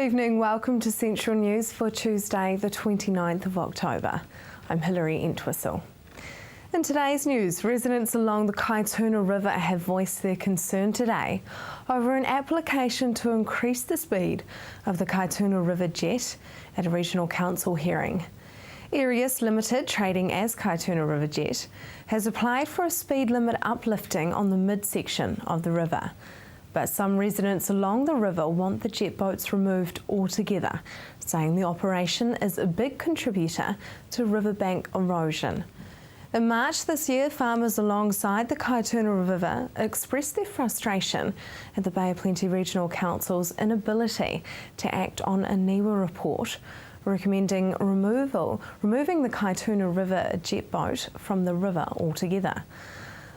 evening, welcome to Central News for Tuesday the 29th of October. I'm Hilary Entwistle. In today's news, residents along the Kaituna River have voiced their concern today over an application to increase the speed of the Kaituna River Jet at a regional council hearing. Aerius Limited, trading as Kaituna River Jet, has applied for a speed limit uplifting on the midsection of the river. But some residents along the river want the jet boats removed altogether, saying the operation is a big contributor to riverbank erosion. In March this year, farmers alongside the Kaituna River expressed their frustration at the Bay of Plenty Regional Council's inability to act on a NIWA report, recommending removing the Kaituna River jet boat from the river altogether.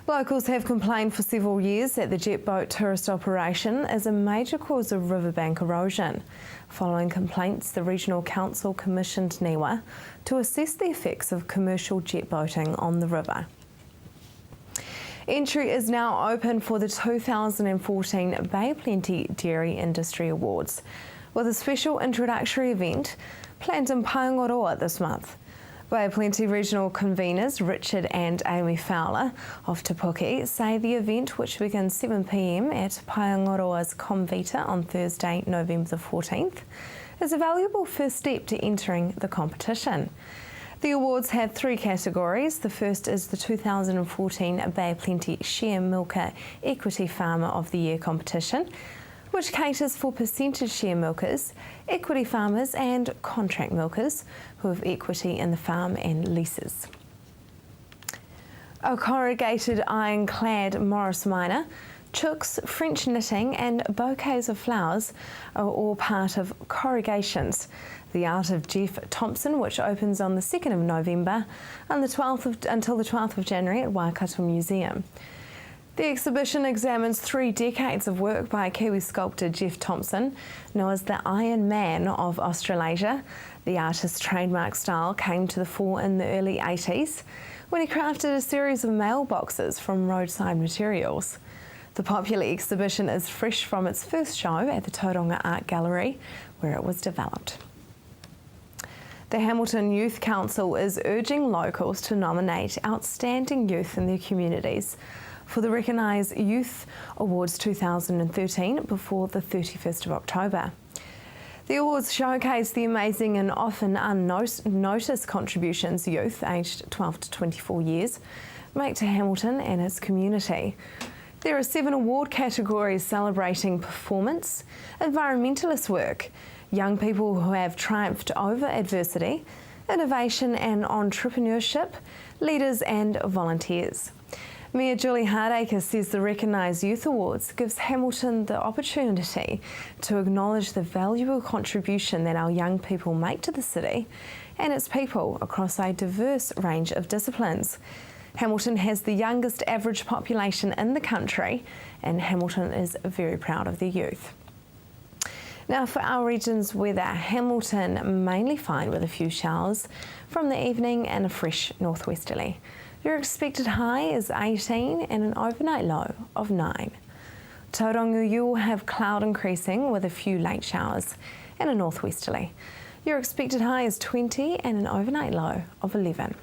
Locals have complained for several years that the jet boat tourist operation is a major cause of riverbank erosion. Following complaints, the Regional Council commissioned NIWA to assess the effects of commercial jet boating on the river. Entry is now open for the 2014 Bay of Plenty Dairy Industry Awards, with a special introductory event planned in Paengaroa this month. Bay of Plenty Regional conveners Richard and Amy Fowler of Te Puke say the event, which begins 7 p.m. at Paengaroa's Comvita on Thursday, November the 14th, is a valuable first step to entering the competition. The awards have 3 categories. The first is the 2014 Bay of Plenty Share Milker Equity Farmer of the Year competition, which caters for percentage share milkers, equity farmers and contract milkers who have equity in the farm and leases. A corrugated iron-clad Morris Minor, chooks, French knitting and bouquets of flowers are all part of Corrugations, the art of Jeff Thompson, which opens on the 2nd of November and until the 12th of January at Waikato Museum. The exhibition examines 3 decades of work by Kiwi sculptor Jeff Thompson, known as the Iron Man of Australasia. The artist's trademark style came to the fore in the early 80s when he crafted a series of mailboxes from roadside materials. The popular exhibition is fresh from its first show at the Tauranga Art Gallery, where it was developed. The Hamilton Youth Council is urging locals to nominate outstanding youth in their communities for the Recognise Youth Awards 2013 before the 31st of October. The awards showcase the amazing and often unnoticed contributions youth aged 12 to 24 years make to Hamilton and its community. There are 7 award categories celebrating performance, environmentalist work, young people who have triumphed over adversity, innovation and entrepreneurship, leaders and volunteers. Mayor Julie Hardacre says the Recognise Youth Awards gives Hamilton the opportunity to acknowledge the valuable contribution that our young people make to the city and its people across a diverse range of disciplines. Hamilton has the youngest average population in the country, and Hamilton is very proud of their youth. Now for our region's weather, Hamilton mainly fine with a few showers from the evening and a fresh northwesterly. Your expected high is 18 and an overnight low of 9. Tauranga, you will have cloud increasing with a few late showers and a northwesterly. Your expected high is 20 and an overnight low of 11.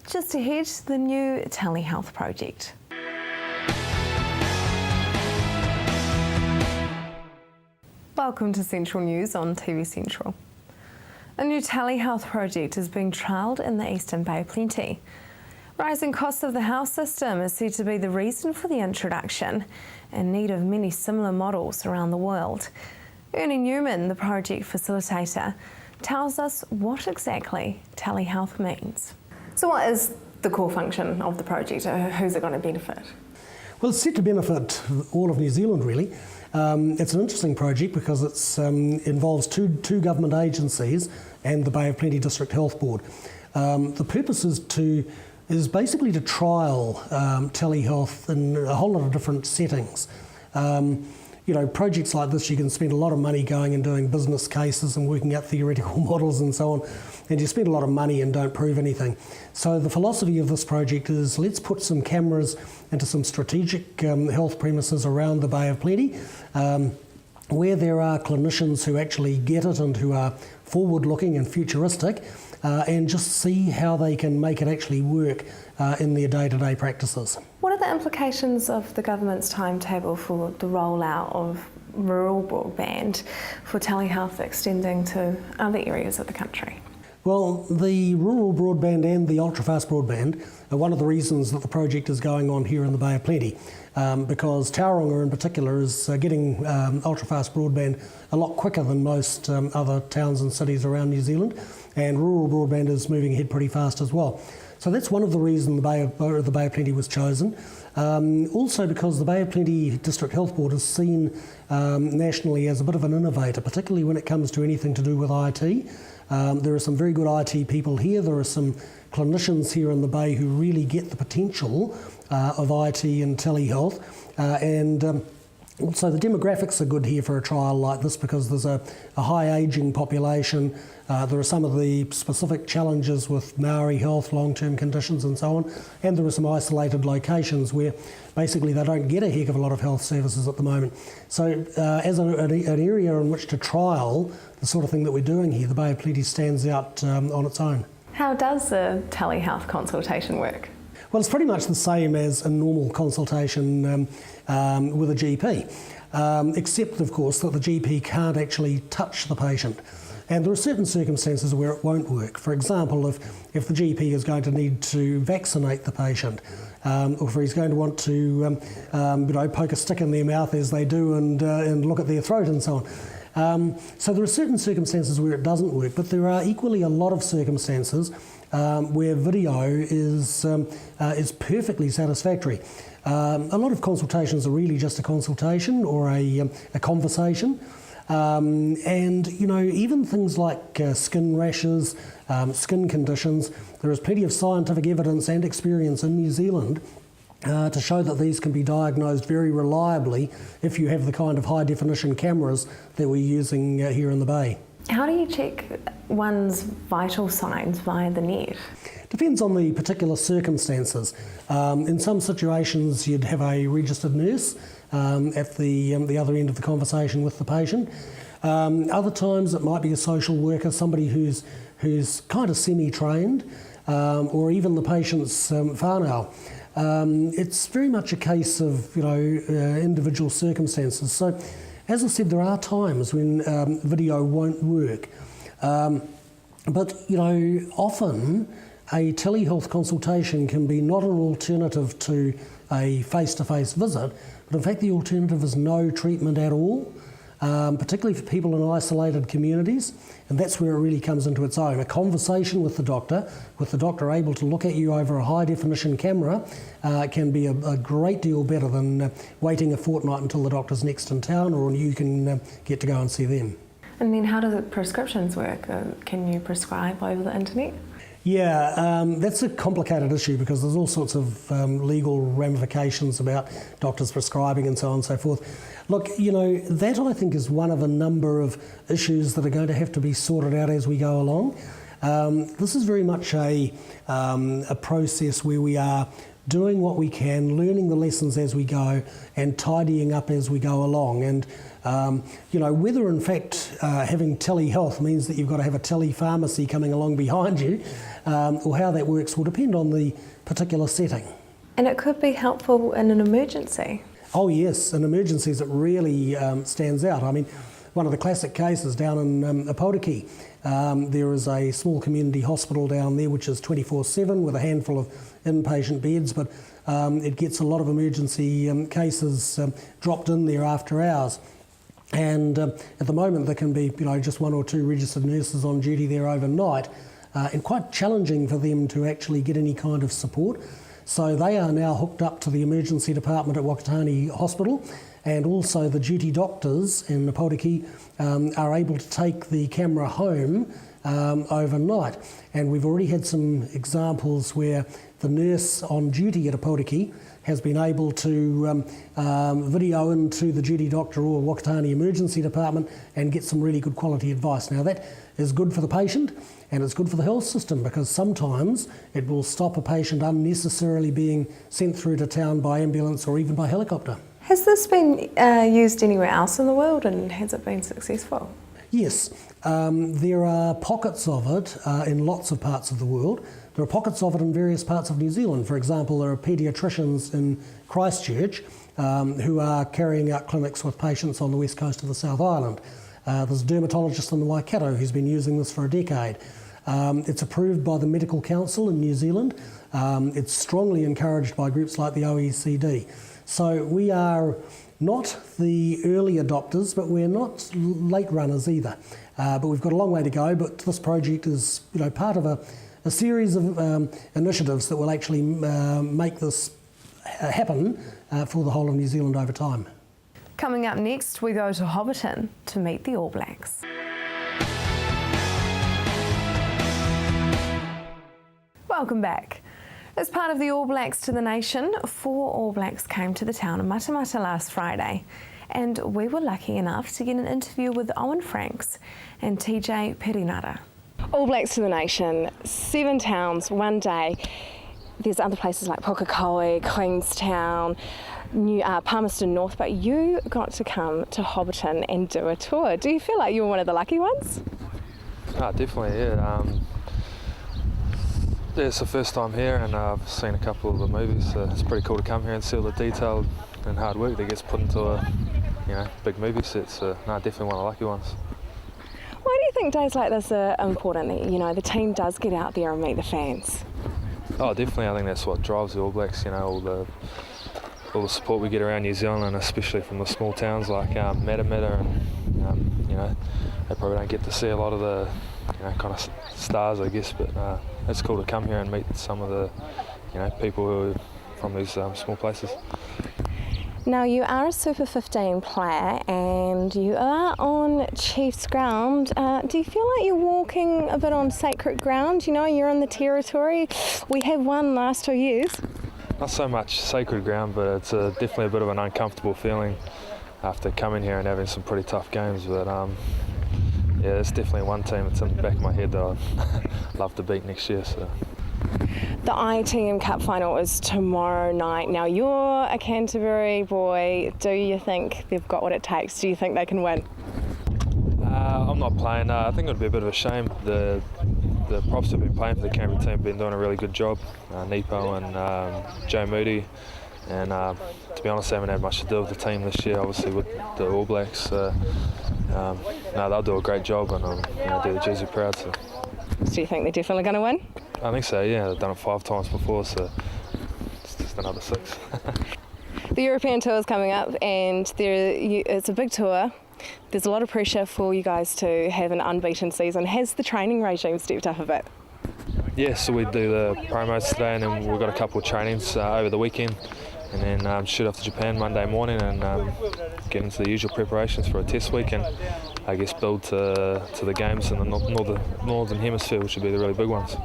Just ahead, the new telehealth project. Welcome to Central News on TV Central. A new telehealth project is being trialled in the Eastern Bay of Plenty. Rising costs of the health system is said to be the reason for the introduction and need of many similar models around the world. Ernie Newman, the project facilitator, tells us what exactly telehealth means. So what is the core function of the project? Who's it going to benefit? Well, it's set to benefit all of New Zealand, really. It's an interesting project because it involves two government agencies and the Bay of Plenty District Health Board. The purpose is basically to trial telehealth in a whole lot of different settings. Projects like this, you can spend a lot of money going and doing business cases and working out theoretical models and so on, and you spend a lot of money and don't prove anything. So the philosophy of this project is let's put some cameras into some strategic health premises around the Bay of Plenty, where there are clinicians who actually get it and who are forward-looking and futuristic, and just see how they can make it actually work in their day-to-day practices. What are the implications of the government's timetable for the rollout of rural broadband for telehealth extending to other areas of the country? Well, the rural broadband and the ultra-fast broadband are one of the reasons that the project is going on here in the Bay of Plenty, because Tauranga in particular is getting ultra-fast broadband a lot quicker than most other towns and cities around New Zealand, and rural broadband is moving ahead pretty fast as well. So that's one of the reasons the Bay of Plenty was chosen. Also because the Bay of Plenty District Health Board is seen nationally as a bit of an innovator, particularly when it comes to anything to do with IT. There are some very good IT people here. There are some clinicians here in the Bay who really get the potential of IT and telehealth. Also the demographics are good here for a trial like this because there's a high ageing population. There are some of the specific challenges with Maori health, long-term conditions and so on, and there are some isolated locations where basically they don't get a heck of a lot of health services at the moment. So as an area in which to trial the sort of thing that we're doing here, the Bay of Plenty stands out on its own. How does the telehealth consultation work? Well, it's pretty much the same as a normal consultation with a GP, except of course that the GP can't actually touch the patient. And there are certain circumstances where it won't work. For example, if the GP is going to need to vaccinate the patient, or if he's going to want to poke a stick in their mouth as they do and look at their throat and so on. So there are certain circumstances where it doesn't work, but there are equally a lot of circumstances where video is perfectly satisfactory. A lot of consultations are really just a consultation or a conversation. And even things like skin rashes, skin conditions, there is plenty of scientific evidence and experience in New Zealand to show that these can be diagnosed very reliably if you have the kind of high definition cameras that we're using here in the Bay. How do you check one's vital signs via the net? Depends on the particular circumstances. In some situations you'd have a registered nurse at the other end of the conversation with the patient. Other times it might be a social worker, somebody who's kind of semi-trained, or even the patient's whānau. It's very much a case of individual circumstances. So, as I said, there are times when video won't work, but often a telehealth consultation can be not an alternative to a face-to-face visit, but in fact the alternative is no treatment at all, particularly for people in isolated communities, and that's where it really comes into its own. A conversation with the doctor able to look at you over a high-definition camera can be a great deal better than waiting a fortnight until the doctor's next in town or you can get to go and see them. And then how do the prescriptions work? Can you prescribe over the internet? Yeah, that's a complicated issue because there's all sorts of legal ramifications about doctors prescribing and so on and so forth. Look, that I think is one of a number of issues that are going to have to be sorted out as we go along. This is very much a process where we are doing what we can, learning the lessons as we go and tidying up as we go along. And whether in fact having telehealth means that you've got to have a tele-pharmacy coming along behind you, or how that works will depend on the particular setting. And it could be helpful in an emergency. Oh yes, in emergencies it really stands out. I mean, one of the classic cases down in Opotiki, there is a small community hospital down there which is 24/7 with a handful of inpatient beds, but it gets a lot of emergency cases dropped in there after hours. And at the moment there can be just one or two registered nurses on duty there overnight, and quite challenging for them to actually get any kind of support. So they are now hooked up to the emergency department at Wakatani Hospital, and also the duty doctors in Opotiki are able to take the camera home overnight. And we've already had some examples where the nurse on duty at Opotiki has been able to video into the duty doctor or Wakatani Emergency Department and get some really good quality advice. Now that is good for the patient and it's good for the health system because sometimes it will stop a patient unnecessarily being sent through to town by ambulance or even by helicopter. Has this been used anywhere else in the world, and has it been successful? Yes, there are pockets of it in lots of parts of the world. There are pockets of it in various parts of New Zealand. For example, there are paediatricians in Christchurch who are carrying out clinics with patients on the west coast of the South Island. There's a dermatologist in the Waikato who's been using this for a decade. It's approved by the Medical Council in New Zealand. It's strongly encouraged by groups like the OECD. So we are not the early adopters, but we're not late runners either. But we've got a long way to go, but this project is part of a series of initiatives that will actually make this happen for the whole of New Zealand over time. Coming up next, we go to Hobbiton to meet the All Blacks. Welcome back. As part of the All Blacks to the Nation, 4 All Blacks came to the town of Matamata last Friday, and we were lucky enough to get an interview with Owen Franks and TJ Perinara. All Blacks to the Nation, 7 towns, 1 day. There's other places like Pukekohe, Queenstown, Palmerston North, but you got to come to Hobbiton and do a tour. Do you feel like you were one of the lucky ones? Definitely, yeah. Yeah, it's the first time here, and I've seen a couple of the movies, so it's pretty cool to come here and see all the detail and hard work that gets put into a big movie set. So definitely one of the lucky ones. Why do you think days like this are important, that the team does get out there and meet the fans? Oh, definitely. I think that's what drives the All Blacks. All the support we get around New Zealand, and especially from the small towns like Matamata, and they probably don't get to see a lot of the kind of stars, I guess. But it's cool to come here and meet some of the people who are from these small places. Now, you are a Super 15 player and you are on Chiefs ground. Do you feel like you're walking a bit on sacred ground? You're in the territory. We have won the last 2 years. Not so much sacred ground, but it's definitely a bit of an uncomfortable feeling after coming here and having some pretty tough games. But yeah, there's definitely one team that's in the back of my head that I'd love to beat next year. So. The ITM Cup final is tomorrow night. Now, you're a Canterbury boy. Do you think they've got what it takes? Do you think they can win? I'm not playing. I think it would be a bit of a shame. The props have been playing for the Canberra team have been doing a really good job. Nipo and Joe Moody. And to be honest, I haven't had much to do with the team this year, obviously with the All Blacks. They'll do a great job, and do the jersey proud. So. Do you think they're definitely going to win? I think so, yeah. They've done it 5 times before, so it's just another 6. The European tour is coming up, and it's a big tour. There's a lot of pressure for you guys to have an unbeaten season. Has the training regime stepped up a bit? Yeah, so we do the promos today, and then we've got a couple of trainings over the weekend, and then shoot off to Japan Monday morning and get into the usual preparations for a test week, and I guess build to the games in the northern hemisphere, which would be the really big ones.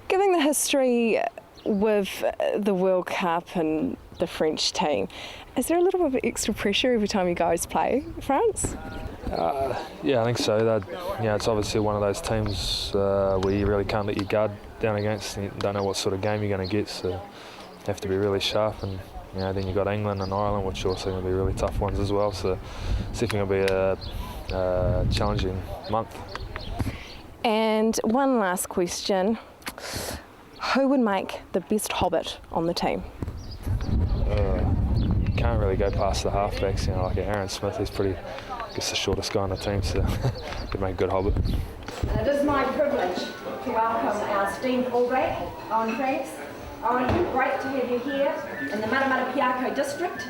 Given the history with the World Cup and the French team, is there a little bit of extra pressure every time you guys play France? Yeah, I think so. It's obviously one of those teams where you really can't let your guard down against, and you don't know what sort of game you're going to get, so you have to be really sharp. And then you've got England and Ireland, which are also going to be really tough ones as well, so it's definitely going to be a challenging month. And one last question. Who would make the best Hobbit on the team? Can't really go past the halfbacks, like Aaron Smith. He's pretty, I guess, the shortest guy on the team, so he'd make a good Hobbit. It is my privilege to welcome our esteemed All Black, Owen Franks. Owen, great to have you here in the Matamata Piako district.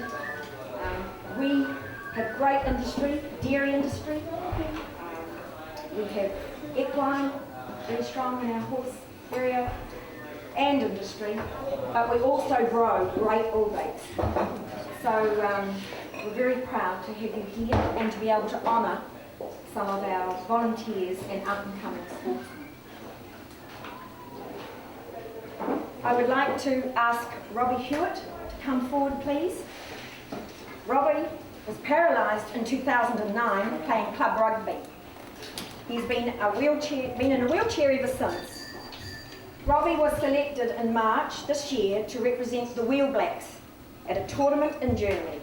We have great industry, dairy industry. We have equine, very strong in our horse area and industry, but we also grow great All Blacks. So we're very proud to have you here and to be able to honour some of our volunteers and up-and-coming sportsmen. I would like to ask Robbie Hewitt to come forward, please. Robbie was paralysed in 2009 playing club rugby. He's been in a wheelchair ever since. Robbie was selected in March this year to represent the Wheel Blacks at a tournament in Germany,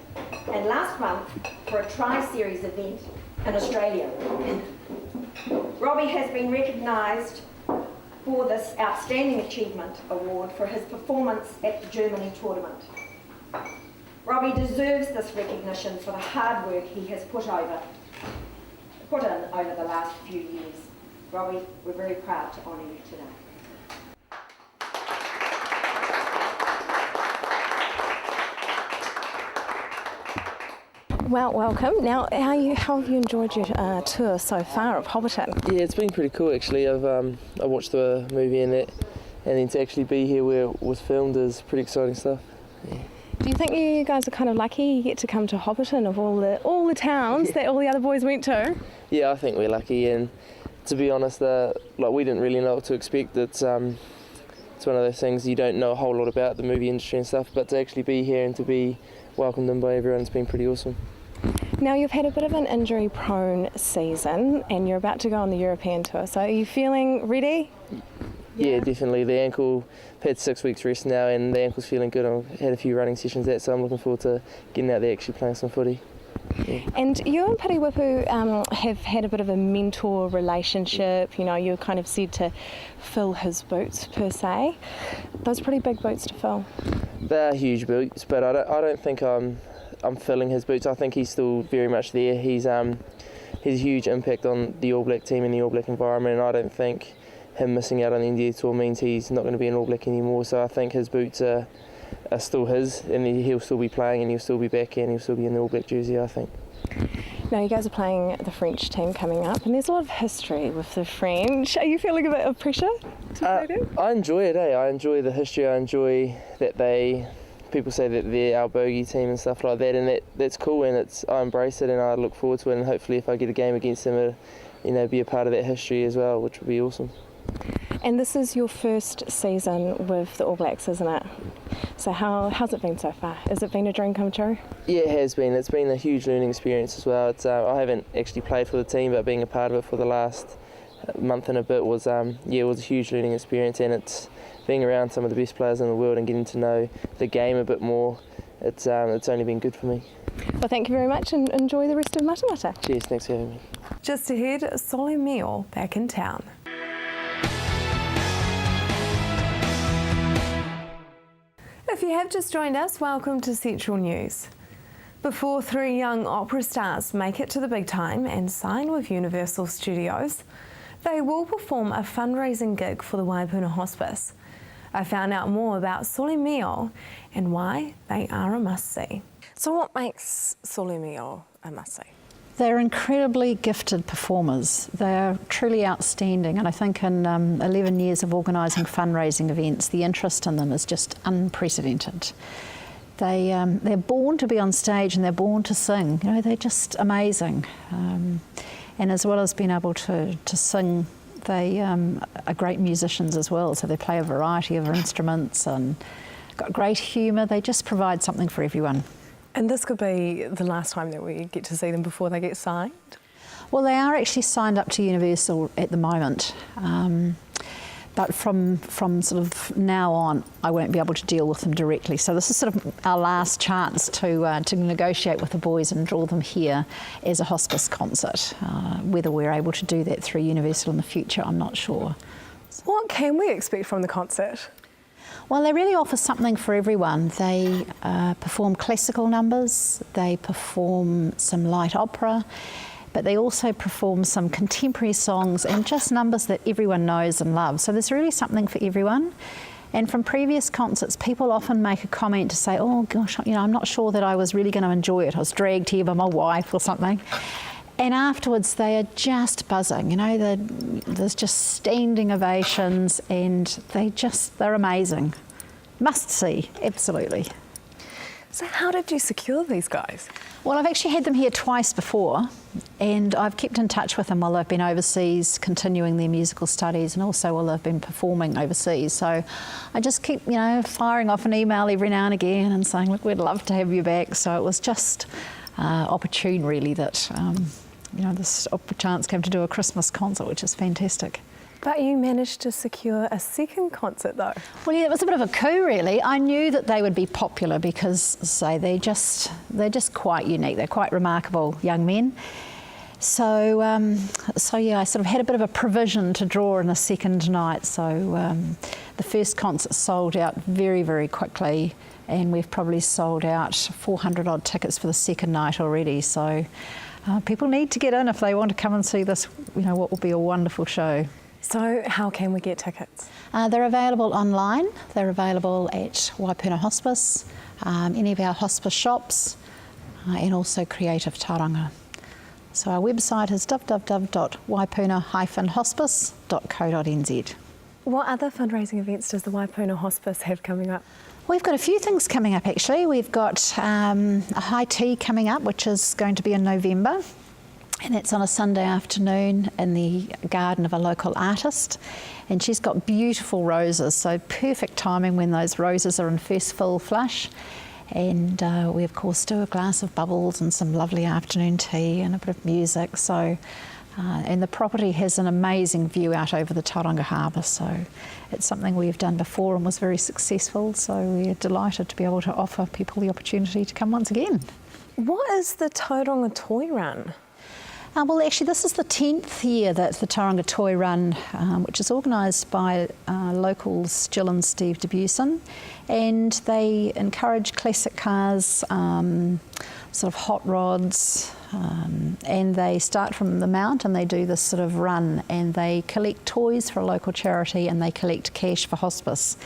and last month for a Tri-Series event in Australia. Robbie has been recognised for this Outstanding Achievement Award for his performance at the Germany tournament. Robbie deserves this recognition for the hard work he has put in over the last few years. Robbie, we're very proud to honour you today. Well, welcome. Now, how have you enjoyed your tour so far of Hobbiton? Yeah, it's been pretty cool actually. I watched the movie and then to actually be here where it was filmed is pretty exciting stuff. Yeah. Do you think you guys are kind of lucky you get to come to Hobbiton of all the towns that all the other boys went to? Yeah, I think we're lucky, and to be honest, we didn't really know what to expect. It's one of those things you don't know a whole lot about the movie industry and stuff, but to actually be here and to be welcomed in by everyone, it's been pretty awesome. Now, you've had a bit of an injury-prone season and you're about to go on the European tour, so are you feeling ready? Yeah, definitely. The ankle, I've had 6 weeks rest now and the ankle's feeling good. I've had a few running sessions there, so I'm looking forward to getting out there actually playing some footy. Yeah. And you and Pariwipu have had a bit of a mentor relationship. You know, you're kind of said to fill his boots per se. Those are pretty big boots to fill. They're huge boots, but I don't think I'm filling his boots. I think he's still very much there. He's a huge impact on the All Black team and the All Black environment, and I don't think him missing out on the India tour means he's not going to be an All Black anymore. So I think his boots are still his, and he'll still be playing and he'll still be back and he'll still be in the All Black jersey, I think. Now, you guys are playing the French team coming up, and there's a lot of history with the French. Are you feeling a bit of pressure to play them? I enjoy it, I enjoy the history. I enjoy that people say that they're our bogey team and stuff like that, and that's cool, and I embrace it and I look forward to it, and hopefully if I get a game against them, it'll, be a part of that history as well, which would be awesome. And this is your first season with the All Blacks, isn't it? So how's it been so far? Has it been a dream come true? Yeah, it has been. It's been a huge learning experience as well. I haven't actually played for the team, but being a part of it for the last month and a bit was a huge learning experience, and it's being around some of the best players in the world and getting to know the game a bit more. It's only been good for me. Well, thank you very much and enjoy the rest of Matamata. Cheers, thanks for having me. Just ahead, Sole Mio back in town. If you have just joined us, welcome to Central News. Before 3 young opera stars make it to the big time and sign with Universal Studios, they will perform a fundraising gig for the Waipuna Hospice. I found out more about Sole Mio and why they are a must-see. So what makes Sole Mio a must-see? They're incredibly gifted performers. They're truly outstanding, and I think in 11 years of organising fundraising events, the interest in them is just unprecedented. They're born to be on stage and they're born to sing. They're just amazing. And as well as being able to sing, they are great musicians as well. So they play a variety of instruments and got great humour. They just provide something for everyone. And this could be the last time that we get to see them before they get signed? Well, they are actually signed up to Universal at the moment. But from sort of now on, I won't be able to deal with them directly. So this is sort of our last chance to negotiate with the boys and draw them here as a hospice concert. Whether we're able to do that through Universal in the future, I'm not sure. What can we expect from the concert? Well, they really offer something for everyone. They perform classical numbers, they perform some light opera, but they also perform some contemporary songs and just numbers that everyone knows and loves. So there's really something for everyone. And from previous concerts, people often make a comment to say, oh gosh, I'm not sure that I was really going to enjoy it. I was dragged here by my wife or something. And afterwards, they are just buzzing. There's just standing ovations, and they're amazing. Must see, absolutely. So how did you secure these guys? Well, I've actually had them here twice before, and I've kept in touch with them while they've been overseas, continuing their musical studies, and also while they've been performing overseas. So I just keep, firing off an email every now and again and saying, look, we'd love to have you back. So it was just opportune, really, that this chance came to do a Christmas concert, which is fantastic. But you managed to secure a second concert though. Well, yeah, it was a bit of a coup, really. I knew that they would be popular because, say, they're just quite unique. They're quite remarkable young men. So yeah, I sort of had a bit of a provision to draw in a second night. So the first concert sold out very, very quickly, and we've probably sold out 400 odd tickets for the second night already. So people need to get in if they want to come and see this, what will be a wonderful show. So how can we get tickets? They're available online. They're available at Waipuna Hospice, any of our hospice shops, and also Creative Tauranga. So our website is www.waipuna-hospice.co.nz. What other fundraising events does the Waipuna Hospice have coming up? We've got a few things coming up actually. We've got a high tea coming up, which is going to be in November. And that's on a Sunday afternoon in the garden of a local artist. And she's got beautiful roses, so perfect timing when those roses are in first full flush. And we of course do a glass of bubbles and some lovely afternoon tea and a bit of music. So, and the property has an amazing view out over the Tauranga Harbour. So it's something we've done before and was very successful. So we're delighted to be able to offer people the opportunity to come once again. What is the Tauranga Toy Run? Well, actually, this is the 10th year that the Tauranga Toy Run, which is organised by locals Jill and Steve Debuson, and they encourage classic cars, sort of hot rods, and they start from the Mount and they do this sort of run, and they collect toys for a local charity and they collect cash for hospice.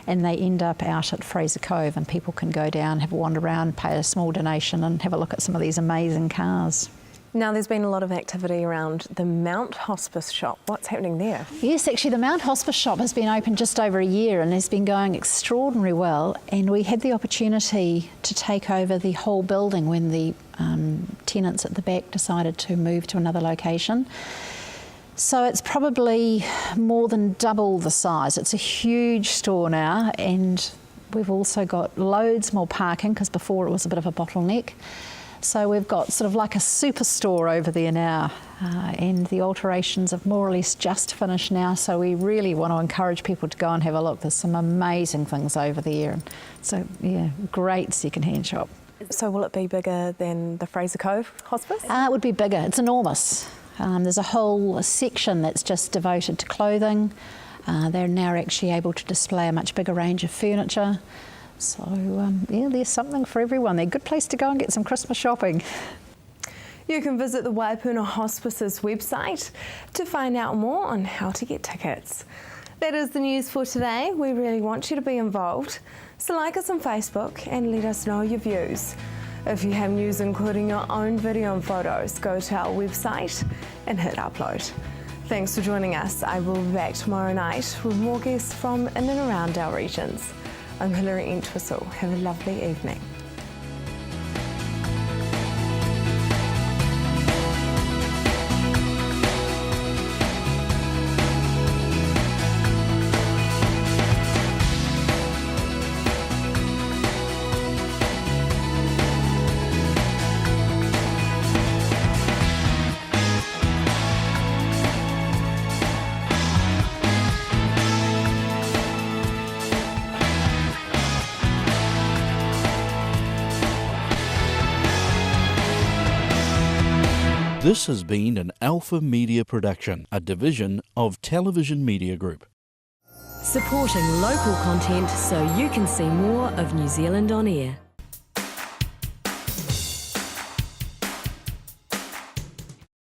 And they end up out at Fraser Cove, and people can go down, have a wander around, pay a small donation and have a look at some of these amazing cars. Now, there's been a lot of activity around the Mount Hospice shop. What's happening there? Yes, actually the Mount Hospice shop has been open just over a year and has been going extraordinarily well, and we had the opportunity to take over the whole building when the tenants at the back decided to move to another location. So it's probably more than double the size. It's a huge store now, and we've also got loads more parking because before it was a bit of a bottleneck. So we've got sort of like a superstore over there now, and the alterations have more or less just finished now, so we really want to encourage people to go and have a look. There's some amazing things over there. So yeah, great second-hand shop. So will it be bigger than the Fraser Cove Hospice? It would be bigger. It's enormous. There's a whole section that's just devoted to clothing. They're now actually able to display a much bigger range of furniture. So yeah, there's something for everyone. They're a good place to go and get some Christmas shopping. You can visit the Waipuna Hospice's website to find out more on how to get tickets. That is the news for today. We really want you to be involved, so like us on Facebook and let us know your views. If you have news including your own video and photos, go to our website and hit upload. Thanks for joining us. I will be back tomorrow night with more guests from in and around our regions. I'm Hilary Entwistle. Have a lovely evening. This has been an Alpha Media production, a division of Television Media Group. Supporting local content so you can see more of New Zealand on air.